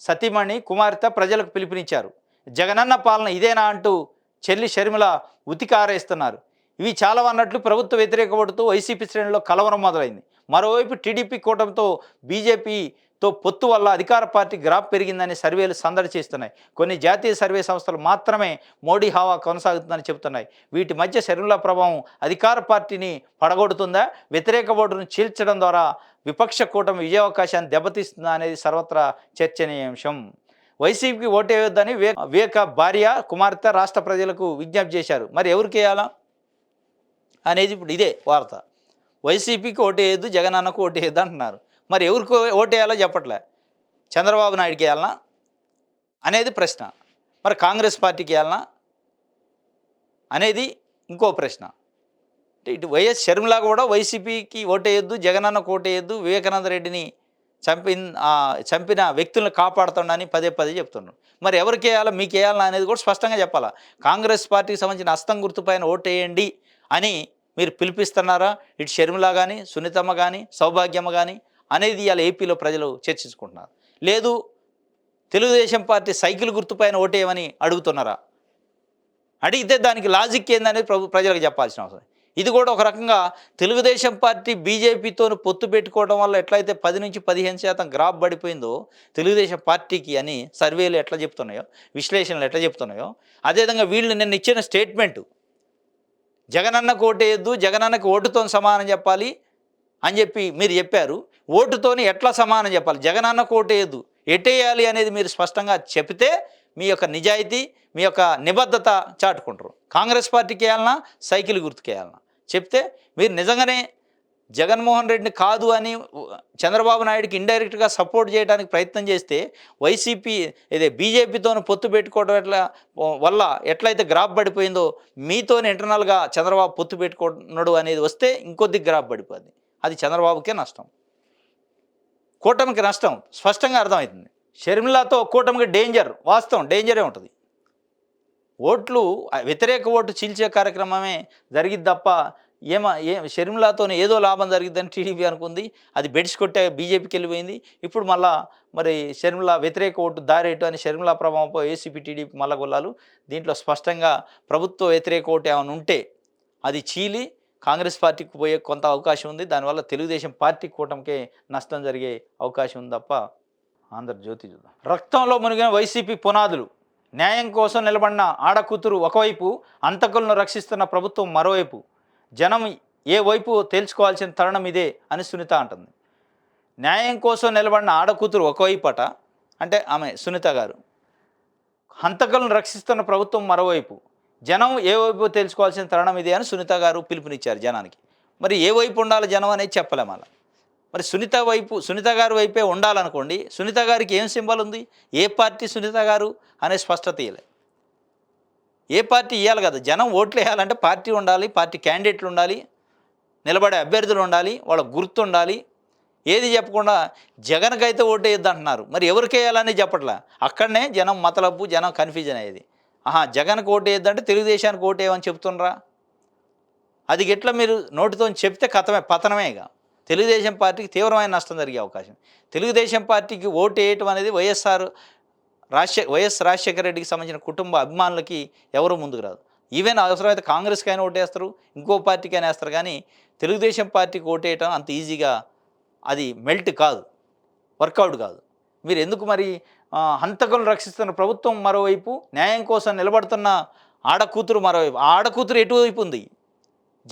సతీమణి కుమార్తె ప్రజలకు పిలుపునిచ్చారు. జగనన్న పాలన ఇదేనా అంటూ చెల్లి షర్మిల ఉతికారేస్తున్నారు. ఇవి చాలా అన్నట్లు ప్రభుత్వ వ్యతిరేక ఓటుతో వైసీపీ శ్రేణుల్లో కలవరం మొదలైంది. మరోవైపు టీడీపీ కూటమితో బీజేపీతో పొత్తు వల్ల అధికార పార్టీ గ్రాఫ్ పెరిగిందని సర్వేలు సందడి చేస్తున్నాయి. కొన్ని జాతీయ సర్వే సంస్థలు మాత్రమే మోడీ హావా కొనసాగుతుందని చెబుతున్నాయి. వీటి మధ్య షర్మిల ప్రభావం అధికార పార్టీని పడగొడుతుందా, వ్యతిరేక ఓటును చీల్చడం ద్వారా విపక్ష కూటమి విజయావకాశాన్ని దెబ్బతీస్తుందా అనేది సర్వత్రా చర్చనీయాంశం. వైసీపీకి ఓటేయొద్దని వివేక భార్య కుమార్తె రాష్ట్ర ప్రజలకు విజ్ఞప్తి చేశారు. మరి ఎవరికి వేయాలా అనేది ఇప్పుడు ఇదే వార్త. వైసీపీకి ఓటేయద్దు, జగనన్నకు ఓటేయద్దు అంటున్నారు. మరి ఎవరికి ఓటేయాలో చెప్పట్లే. చంద్రబాబు నాయుడుకి వేయాలనా అనేది ప్రశ్న. మరి కాంగ్రెస్ పార్టీకి వేయాలనా అనేది ఇంకో ప్రశ్న. ఇటు వైఎస్ షర్మిల కూడా వైసీపీకి ఓటేయొద్దు, జగనన్నకు ఓటేయొద్దు, వివేకానంద రెడ్డిని చంపిన వ్యక్తులను కాపాడుతుండని పదే పదే చెప్తున్నాడు. మరి ఎవరికి వేయాలా, మీకు వేయాలా అనేది కూడా స్పష్టంగా చెప్పాలా. కాంగ్రెస్ పార్టీకి సంబంధించిన హస్తం గుర్తుపైన ఓటేయండి అని మీరు పిలిపిస్తున్నారా? ఇటు షర్మిల కానీ, సునీతమ్మ కానీ, సౌభాగ్యమ్మ కానీ అనేది ఇవాళ ఏపీలో ప్రజలు చర్చించుకుంటున్నారు. లేదు తెలుగుదేశం పార్టీ సైకిల్ గుర్తుపైన ఓటేయమని అడుగుతున్నారా? అడిగితే దానికి లాజిక్ ఏందనేది ప్రజలకు చెప్పాల్సిన అవసరం. ఇది కూడా ఒక రకంగా తెలుగుదేశం పార్టీ బీజేపీతో పొత్తు పెట్టుకోవడం వల్ల ఎట్లయితే 10-15% గ్రాఫ్ పడిపోయిందో తెలుగుదేశం పార్టీకి అని సర్వేలు ఎట్లా చెప్తున్నాయో, విశ్లేషణలు ఎట్లా చెప్తున్నాయో, అదేవిధంగా వీళ్ళు నిన్న ఇచ్చిన స్టేట్మెంటు జగనన్నకు ఓటేయొద్దు, జగనన్నకు ఓటుతో సమానం చెప్పాలి అని చెప్పి మీరు చెప్పారు. ఓటుతోని ఎట్లా సమానం చెప్పాలి, జగనన్నకు ఓటేయొద్దు, ఎట్టేయాలి అనేది మీరు స్పష్టంగా చెప్తే మీ యొక్క నిజాయితీ, మీ యొక్క నిబద్ధత చాటుకుంటారు. కాంగ్రెస్ పార్టీకి వేయాలన్నా, సైకిల్ గుర్తుకేయాలన్నా చెప్తే మీరు నిజంగానే జగన్మోహన్ రెడ్డిని కాదు అని చంద్రబాబు నాయుడికి ఇండైరెక్ట్గా సపోర్ట్ చేయడానికి ప్రయత్నం చేస్తే వైసీపీ ఇదే బీజేపీతో పొత్తు పెట్టుకోవడం వల్ల ఎట్లయితే గ్రాఫ్ పడిపోయిందో మీతోనే ఇంటర్నల్గా చంద్రబాబు పొత్తు పెట్టుకున్నాడు అనేది వస్తే ఇంకొద్ది గ్రాఫ్ పడిపోద్ది. అది చంద్రబాబుకే నష్టం, కూటమికి నష్టం స్పష్టంగా అర్థమవుతుంది. షర్మిలతో కూటమికి డేంజర్, వాస్తవం డేంజరే ఉంటుంది. ఓట్లు వ్యతిరేక ఓటు చీల్చే కార్యక్రమమే జరిగిద్ది తప్ప షర్మిలతో ఏదో లాభం జరిగిద్దని టీడీపీ అనుకుంది. అది బెడ్స్ కొట్టే బీజేపీకి వెళ్ళిపోయింది. ఇప్పుడు మళ్ళా మరి షర్మిల వ్యతిరేక ఓటు దారేటు అని షర్మిల ప్రభావంపై ఏసీపీ టీడీపీ మళ్ళా గొల్లాలు. దీంట్లో స్పష్టంగా ప్రభుత్వ వ్యతిరేక ఓటు ఏమైనా ఉంటే అది చీలి కాంగ్రెస్ పార్టీకి పోయే కొంత అవకాశం ఉంది. దానివల్ల తెలుగుదేశం పార్టీ కూటమికే నష్టం జరిగే అవకాశం ఉంది తప్ప. ఆంధ్రజ్యోతి చూద్దాం. రక్తంలో మునిగిన వైసీపీ పునాదులు, న్యాయం కోసం నిలబడిన ఆడకూతురు ఒకవైపు, అంతకులను రక్షిస్తున్న ప్రభుత్వం మరోవైపు, జనం ఏ వైపు తేల్చుకోవాల్సిన తరుణం ఇదే అని సునీత అంటుంది. న్యాయం కోసం నిలబడిన ఆడకూతురు ఒకవైపు అట, అంటే ఆమె సునీత గారు, హంతకులను రక్షిస్తున్న ప్రభుత్వం మరోవైపు, జనం ఏ వైపు తెలుసుకోవాల్సిన తరుణం ఇదే అని సునీత గారు పిలుపునిచ్చారు జనానికి. మరి ఏ వైపు ఉండాలి జనం అనేది చెప్పలేం. అలా మరి సునీత గారి వైపే ఉండాలనుకోండి, సునీత గారికి ఏం సింబల్ ఉంది, ఏ పార్టీ సునీత గారు అనే స్పష్టత ఇవ్వలే. ఏ పార్టీ ఇవ్వాలి కదా, జనం ఓట్లు వేయాలంటే పార్టీ ఉండాలి, పార్టీ క్యాండిడేట్లు ఉండాలి, నిలబడే అభ్యర్థులు ఉండాలి, వాళ్ళ గుర్తు ఉండాలి. ఏది చెప్పకుండా జగన్కైతే ఓటు వేయద్దు అంటున్నారు. మరి ఎవరికి వేయాలని చెప్పట్లా. అక్కడనే జనం మతలబు, జనం కన్ఫ్యూజన్ అయ్యేది. జగన్కి ఓటు వేయద్దంటే తెలుగుదేశానికి ఓటు వేయమని చెప్తుండ్రా. అది గిట్లా మీరు నోటితో చెప్తే పతనమే. ఇక తెలుగుదేశం పార్టీకి తీవ్రమైన నష్టం జరిగే అవకాశం. తెలుగుదేశం పార్టీకి ఓటు వేయటం అనేది వైఎస్ రాజశేఖర రెడ్డికి సంబంధించిన కుటుంబ అభిమానులకి ఎవరు ముందుకు రాదు. ఈవెన్ అవసరమైతే కాంగ్రెస్కి అయినా ఓటేస్తారు, ఇంకో పార్టీకి అయినా వేస్తారు. కానీ తెలుగుదేశం పార్టీకి ఓటేయటం అంత ఈజీగా అది మెల్ట్ కాదు, వర్కౌట్ కాదు. మీరు ఎందుకు మరి హంతకులను రక్షిస్తున్న ప్రభుత్వం మరోవైపు, న్యాయం కోసం నిలబడుతున్న ఆడకూతురు మరోవైపు. ఆ ఆడకూతురు ఎటువైపు ఉంది,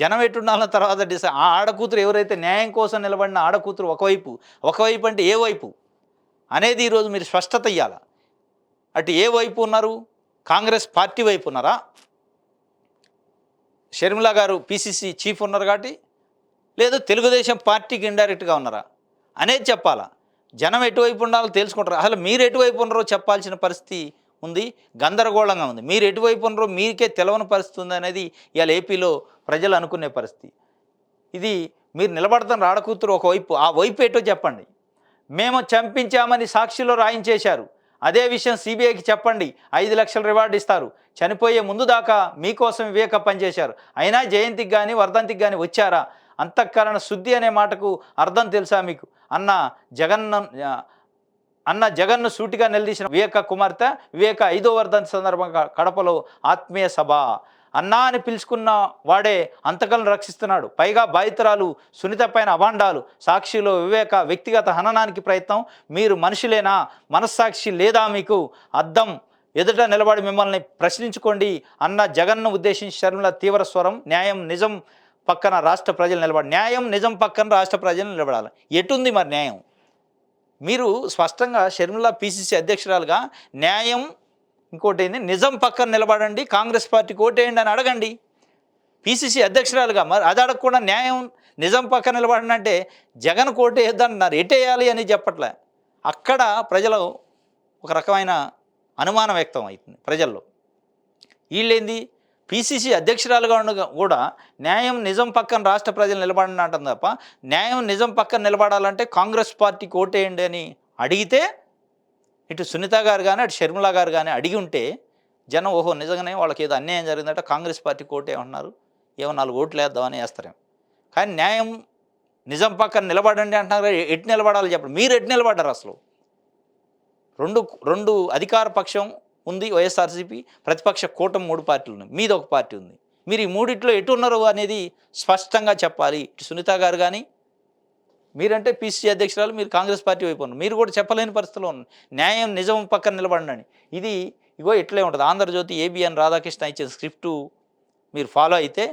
జనం ఎటుండాలన్న తర్వాత ఆ ఆడకూతురు ఎవరైతే న్యాయం కోసం నిలబడిన ఆడకూతురు ఒకవైపు అంటే ఏ వైపు అనేది ఈరోజు మీరు స్పష్టత ఇవ్వాలి. అటు ఏ వైపు ఉన్నారు, కాంగ్రెస్ పార్టీ వైపు ఉన్నారా, షర్మిల గారు పిసిసి చీఫ్ ఉన్నారు కాబట్టి, లేదు తెలుగుదేశం పార్టీకి ఇండైరెక్ట్గా ఉన్నారా అనేది చెప్పాలా. జనం ఎటువైపు ఉండాలో తెలుసుకుంటారు. అసలు మీరు ఎటువైపు ఉన్నారో చెప్పాల్సిన పరిస్థితి ఉంది, గందరగోళంగా ఉంది. మీరు ఎటువైపు ఉన్నారో మీకే తెలవని పరిస్థితి ఉంది అనేది ఇవాళ ఏపీలో ప్రజలు అనుకునే పరిస్థితి. ఇది మీరు నిలబడుతున్న ఆడకూతురు ఒకవైపు, ఆ వైపు ఎటో చెప్పండి. మేము చంపించామని సాక్షిలో రాయించేశారు, అదే విషయం సిబిఐకి చెప్పండి, 5 లక్షల రివార్డు ఇస్తారు, చనిపోయే ముందు దాకా మీకోసం వివేక పనిచేశారు, అయినా జయంతికి కానీ వర్ధంతికి కానీ వచ్చారా, అంతఃకరణ శుద్ధి అనే మాటకు అర్థం తెలుసా మీకు అన్న జగన్ను సూటిగా నిలదీసిన వివేక కుమార్తె వివేక 5వ వర్ధంతి సందర్భంగా కడపలో ఆత్మీయ సభ. అన్నా అని పిలుచుకున్న వాడే అంతకులను రక్షిస్తున్నాడు, పైగా బాధితురాలు సునీత పైన అభాండాలు, సాక్షిలో వివేక వ్యక్తిగత హననానికి ప్రయత్నం, మీరు మనుషులేనా, మనస్సాక్షి లేదా మీకు, అద్దం ఎదుట నిలబడి మిమ్మల్ని ప్రశ్నించుకోండి అన్న జగన్ను ఉద్దేశించి షర్మిల తీవ్ర స్వరం. న్యాయం నిజం పక్కన రాష్ట్ర ప్రజలు నిలబడి, న్యాయం నిజం పక్కన రాష్ట్ర ప్రజలు నిలబడాలి. ఎటుంది మరి న్యాయం? మీరు స్పష్టంగా షర్మిల పిసిసి అధ్యక్షురాలుగా న్యాయం, ఇంకోటి ఏంది, నిజం పక్కన నిలబడండి, కాంగ్రెస్ పార్టీకి ఓటేయండి అని అడగండి. పిసిసి అధ్యక్షురాలుగా మరి అది అడగకుండా న్యాయం నిజం పక్కన నిలబడండి అంటే జగన్ ఓటేయద్దంటున్నారు, ఎటేయాలి అని చెప్పట్లే. అక్కడ ప్రజలు ఒక రకమైన అనుమానం వ్యక్తం అవుతుంది ప్రజల్లో. వీళ్ళేంది పిసిసి అధ్యక్షురాలుగా ఉండగా కూడా న్యాయం నిజం పక్కన రాష్ట్ర ప్రజలు నిలబడండి అంటుంది తప్ప, న్యాయం నిజం పక్కన నిలబడాలంటే కాంగ్రెస్ పార్టీకి ఓటేయండి అని అడిగితే, ఇటు సునీత గారు కానీ అటు షర్మిల గారు కానీ అడిగి ఉంటే జనం ఓహో నిజంగానే వాళ్ళకి ఏదో అన్యాయం జరిగిందంట, కాంగ్రెస్ పార్టీకి ఓటేయమన్నారు, ఏమో 4 ఓట్లు వేద్దామని వేస్తారేమో. కానీ న్యాయం నిజం పక్కన నిలబడండి అంటున్నారు. ఎటు నిలబడాలి చెప్పండి, మీరు ఎటు నిలబడ్డారు అసలు? రెండు అధికార పక్షం ఉంది వైఎస్ఆర్సీపీ, ప్రతిపక్ష కూటమి 3 పార్టీలు ఉన్నాయి, మీది ఒక పార్టీ ఉంది. మీరు ఈ మూడిట్లో ఎటు ఉన్నారు అనేది స్పష్టంగా చెప్పాలి. ఇటు సునీత గారు కానీ, మీరంటే పిసిసి అధ్యక్షురాలు, మీరు కాంగ్రెస్ పార్టీ వైపు ఉన్నారు, మీరు కూడా చెప్పలేని పరిస్థితిలో ఉన్నారు. న్యాయం నిజం పక్కన నిలబడండి. ఇది ఇగో ఇట్లే ఉంటుంది. ఆంధ్రజ్యోతి ఏబిఎన్ రాధాకృష్ణ ఇచ్చిన స్క్రిప్టు మీరు ఫాలో అయితే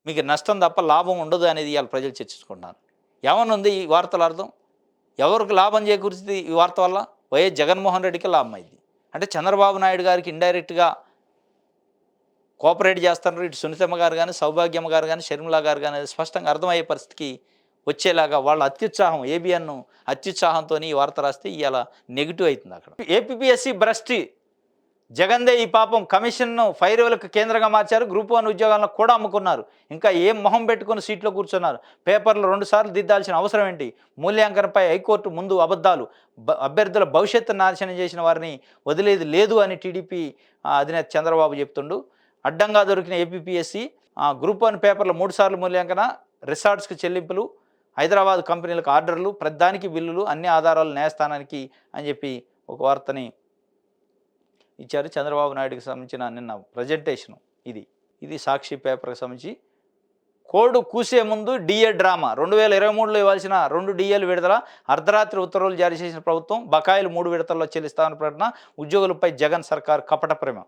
మీకు నష్టం తప్ప లాభం ఉండదు అనేది ఇవాళ ప్రజలు చర్చించుకుంటున్నారు. ఏమనుంది ఈ వార్తల అర్థం? ఎవరికి లాభం చేకూరుతుంది ఈ వార్త వల్ల? వైఎస్ జగన్మోహన్ రెడ్డికి లాభం అయింది. అంటే చంద్రబాబు నాయుడు గారికి ఇండైరెక్ట్గా కోఆపరేట్ చేస్తున్నారు. ఇటు సునీతమ్మ గారు కానీ, సౌభాగ్యమ్మ గారు కానీ, షర్మిల గారు కానీ స్పష్టంగా అర్థమయ్యే పరిస్థితికి వచ్చేలాగా వాళ్ళ అత్యుత్సాహం, ఏబిఎన్ అత్యుత్సాహంతో ఈ వార్త రాస్తే ఇవాళ నెగిటివ్ అవుతుంది అక్కడ. ఏపీఎస్సీ భ్రష్టి, జగన్దే ఈ పాపం, కమిషన్ను ఫైర్వేలకు కేంద్రంగా మార్చారు, గ్రూప్ 1 ఉద్యోగాలను కూడా అమ్ముకున్నారు, ఇంకా ఏం మొహం పెట్టుకుని సీట్లో కూర్చున్నారు, పేపర్లు 2 సార్లు దిద్దాల్సిన అవసరం ఏంటి, మూల్యాంకనంపై హైకోర్టు ముందు అబద్ధాలు, అభ్యర్థుల భవిష్యత్తు నాశనం చేసిన వారిని వదిలేది లేదు అని టీడీపీ అధినేత చంద్రబాబు చెప్తుండు. అడ్డంగా దొరికిన ఏపీఎస్సీ గ్రూప్ 1 పేపర్లు 3 సార్లు మూల్యాంకన, రిసార్ట్స్కి చెల్లింపులు, హైదరాబాద్ కంపెనీలకు ఆర్డర్లు, ప్రతిదానికి బిల్లులు, అన్ని ఆధారాలు న్యాయస్థానానికి అని చెప్పి ఒక వార్తని ఇచ్చారు. చంద్రబాబు నాయుడుకి సంబంధించిన నిన్న ప్రజెంటేషను ఇది సాక్షి పేపర్కి సంబంధించి. కోడ్ కూసే ముందు డిఏ డ్రామా, 2023లో ఇవ్వాల్సిన 2 డిఏలు విడుదల, అర్ధరాత్రి ఉత్తర్వులు జారీ చేసిన ప్రభుత్వం, బకాయిలు 3 విడతల్లో చెల్లిస్తామని ప్రకటన, ఉద్యోగులపై జగన్ సర్కార్ కపట ప్రేమ.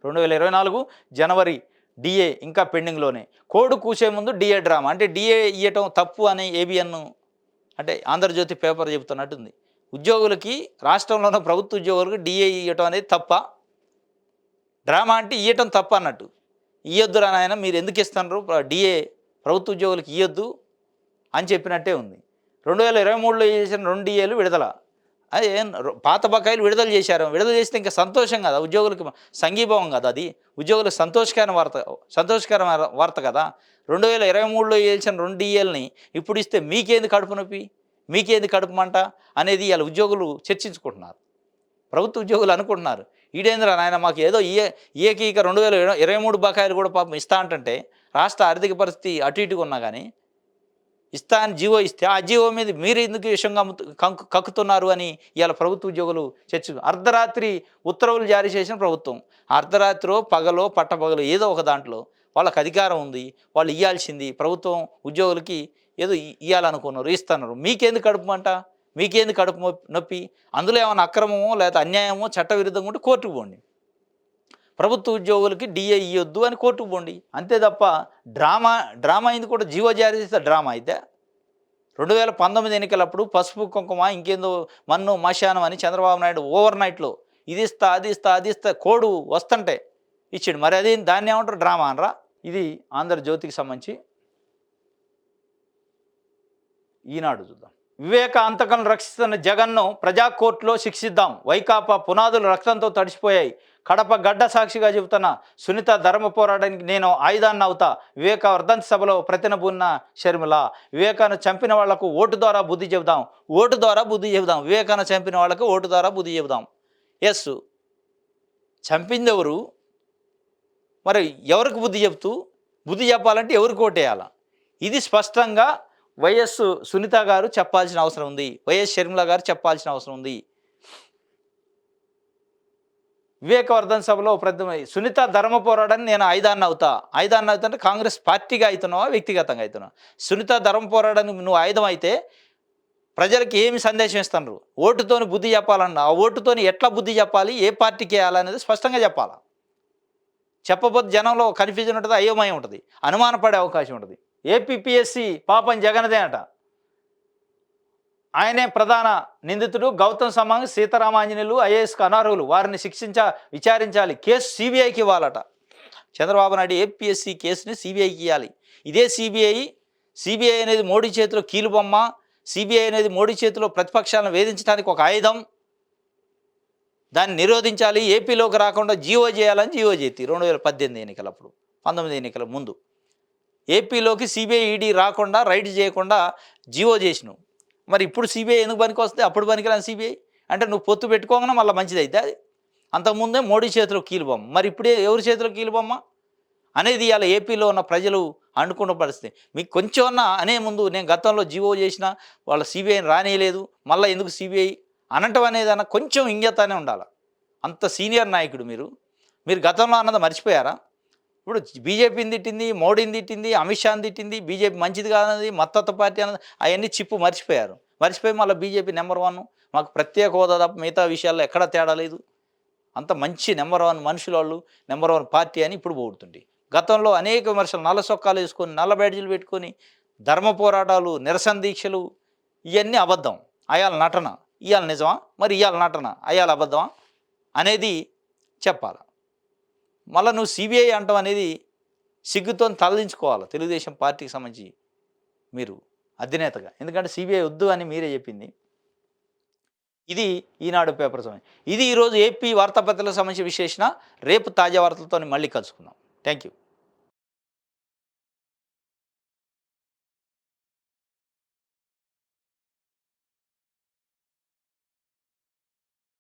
2024 జనవరి డిఏ ఇంకా పెండింగ్లోనే. కోడ్ కూసే ముందు డిఏ డ్రామా అంటే డిఏ ఇవ్వటం తప్పు అని ఏబిఎన్ అంటే ఆంధ్రజ్యోతి పేపర్ చెబుతున్నట్టుంది. ఉద్యోగులకి, రాష్ట్రంలోని ప్రభుత్వ ఉద్యోగులకు డిఏ ఇవ్వటం అనేది తప్ప, డ్రామా అంటే ఇవ్వటం తప్ప అన్నట్టు. ఇవ్వద్దురా నాయన, మీరు ఎందుకు ఇస్తున్నారు డిఏ ప్రభుత్వ ఉద్యోగులకు ఇవ్వద్దు అని చెప్పినట్టే ఉంది. 2023లో చేసిన 2 డిఏలు విడుదల, అదే పాత బకాయిలు విడుదల చేశారు. విడుదల చేస్తే ఇంకా సంతోషం కదా, ఉద్యోగులకు సంఘీభావం కదా, అది ఉద్యోగులకు సంతోషకరమైన వార్త కదా. 2023లో చేసిన 2 డిఏలని ఇప్పుడు ఇస్తే మీకేంది కడుపు నొప్పి, మీకేంది కడుపు మంట అనేది ఇలా ఉద్యోగులు చర్చించుకుంటున్నారు, ప్రభుత్వ ఉద్యోగులు అనుకుంటున్నారు. ఈడేంద్ర నాయన మాకు ఏదో ఏకీక 2023 బకాయిలు కూడా పాపం ఇస్తా అంటే, రాష్ట్ర ఆర్థిక పరిస్థితి అటు ఇటుగా ఉన్నా కానీ ఇస్తా అని జీవో ఇస్తే ఆ జీవో మీద మీరు ఎందుకు విషయంగా కక్కుతున్నారు అని ఇవాళ ప్రభుత్వ ఉద్యోగులు అర్ధరాత్రి ఉత్తర్వులు జారీ చేసిన ప్రభుత్వం, అర్ధరాత్రో పగలో పట్టపగలో ఏదో ఒక దాంట్లో వాళ్ళకి అధికారం ఉంది, వాళ్ళు ఇవ్వాల్సింది ప్రభుత్వం ఉద్యోగులకి ఏదో ఇవ్వాలనుకున్నారు, ఇస్తున్నారు. మీకేంది కడుపుమంట, మీకేంది కడుపు నొప్పి? అందులో ఏమైనా అక్రమమో లేదా అన్యాయమో చట్టవిరుద్ధంగా ఉంటే కోర్టుకు పోండి, ప్రభుత్వ ఉద్యోగులకి డిఏ ఇవ్వద్దు అని కోర్టుకు పోండి, అంతే తప్ప డ్రామా అయింది కూడా జీవో జారీ చేస్తే డ్రామా అయితే. 2019 ఎన్నికలప్పుడు పసుపు కుంకుమ ఇంకేందో మన్ను మశానం అని చంద్రబాబు నాయుడు ఓవర్ నైట్లో ఇది ఇస్తా కోడు వస్తుంటే ఇచ్చాడు. మరి అది దాన్ని ఏమంటారు, డ్రామా అనరా? ఇది ఆంధ్రజ్యోతికి సంబంధించి. ఈనాడు చూద్దాం. వివేక అంతకలను రక్షిస్తున్న జగన్ను ప్రజా కోర్టులో శిక్షిద్దాం, వైకాపా పునాదులు రక్తంతో తడిసిపోయాయి, కడప గడ్డ సాక్షిగా చెబుతున్న సునీత ధర్మ పోరాటానికి నేను ఆయుధాన్ని అవుతా, వివేక వర్ధంతి సభలో ప్రతినబూన్న షర్మిల. వివేకాను చంపిన వాళ్లకు ఓటు ద్వారా బుద్ధి చెబుదాం, వివేకాను చంపిన వాళ్ళకు ఓటు ద్వారా బుద్ధి చెబుదాం. ఎస్, చంపింది ఎవరు, మరి ఎవరికి బుద్ధి చెప్పాలంటే ఎవరికి ఓటేయాలా? ఇది స్పష్టంగా వైఎస్ సునీత గారు చెప్పాల్సిన అవసరం ఉంది, వైఎస్ షర్మిల గారు చెప్పాల్సిన అవసరం ఉంది. వివేకవర్ధన్ సభలో సునీత ధర్మ పోరాటాన్ని నేను ఆయుధాన్ని అవుతా అంటే కాంగ్రెస్ పార్టీగా అవుతున్నావా, వ్యక్తిగతంగా అవుతున్నావా? సునీత ధర్మ పోరాటానికి నువ్వు ఆయుధం అయితే ప్రజలకు ఏమి సందేశం ఇస్తున్నారు? ఓటుతోని బుద్ధి చెప్పాలన్నా ఆ ఓటుతోని ఎట్లా బుద్ధి చెప్పాలి, ఏ పార్టీకి వేయాలనేది స్పష్టంగా చెప్పాలా. చెప్పబోతే జనంలో కన్ఫ్యూజన్ ఉంటుంది, అయోమయం ఉంటుంది, అనుమానపడే అవకాశం ఉంటుంది. ఏపీఎస్సీ పాపం జగన్దే అట, ఆయనే ప్రధాన నిందితుడు. గౌతమ్ సమాంగ్, సీతారామాంజనేయులు ఐఏఎస్కి అనర్హులు, వారిని విచారించాలి, కేసు సిబిఐకి ఇవ్వాలట. చంద్రబాబు నాయుడు ఏపీఎస్సీ కేసుని సిబిఐకి ఇవ్వాలి. ఇదే సిబిఐ అనేది మోడీ చేతిలో కీలుబొమ్మ, సిబిఐ అనేది మోడీ చేతిలో ప్రతిపక్షాలను వేధించడానికి ఒక ఆయుధం. దాన్ని నిరోధించాలి, ఏపీలోకి రాకుండా జీవో చేయాలని జీవో చేతి 2018 ఎన్నికలప్పుడు, 19 ఎన్నికల ముందు ఏపీలోకి సిబిఐ ఈడీ రాకుండా రైడ్ చేయకుండా జీవో చేసినావు. మరి ఇప్పుడు సిబిఐ ఎందుకు పనికి వస్తే, అప్పుడు పనికిరాని సిబిఐ అంటే నువ్వు పొత్తు పెట్టుకోగానే మళ్ళీ మంచిది అయితే అది. అంతకుముందే మోడీ చేతిలో కీలుబొమ్మ, మరి ఇప్పుడే ఎవరి చేతిలో కీలుబొమ్మ అనేది ఇవాళ ఏపీలో ఉన్న ప్రజలు అనుకున్న పరిస్థితి. మీకు కొంచెం అన్నా అనే ముందు నేను గతంలో జీవో చేసిన వాళ్ళ సిబిఐని రానియలేదు, మళ్ళీ ఎందుకు సిబిఐ అనటం అనేదన్నా కొంచెం ఇంగితనే ఉండాలి. అంత సీనియర్ నాయకుడు మీరు. మీరు గతంలో అన్నది మర్చిపోయారా? ఇప్పుడు బీజేపీని తిట్టింది, మోడీని తిట్టింది, అమిత్ షాని తిట్టింది, బీజేపీ మంచిది కాదన్నది, మత్తత్వ పార్టీ అన్నది, అవన్నీ చిప్పు మర్చిపోయారు. మర్చిపోయి మళ్ళీ బీజేపీ నెంబర్ 1, మాకు ప్రత్యేక హోదా తప్ప మిగతా విషయాల్లో ఎక్కడా తేడా లేదు, అంత మంచి నెంబర్ 1 మనుషుల వాళ్ళు, నెంబర్ 1 పార్టీ అని ఇప్పుడు పోగుతుంది. గతంలో అనేక విమర్శలు, నల్ల సొక్కాలు వేసుకొని, నల్ల బ్యాడ్జీలు పెట్టుకొని, ధర్మ పోరాటాలు, నిరసన దీక్షలు, ఇవన్నీ అబద్ధం. అయాల నటన, ఇవాళ నిజమా? మరి ఇవాళ నటన అయాల అబద్ధమా అనేది చెప్పాలి. మళ్ళీ నువ్వు సిబిఐ అంటాం అనేది సిగ్గుతో తలదించుకోవాలి తెలుగుదేశం పార్టీకి సంబంధించి మీరు అధినేతగా. ఎందుకంటే సిబిఐ వద్దు అని మీరే చెప్పింది. ఇది ఈనాడు పేపర్ సంబంధించి. ఇది ఈరోజు ఏపీ వార్తాపత్రికలకు సంబంధించిన విశ్లేషణ. రేపు తాజా వార్తలతో మళ్ళీ కలుసుకుందాం. Thank you.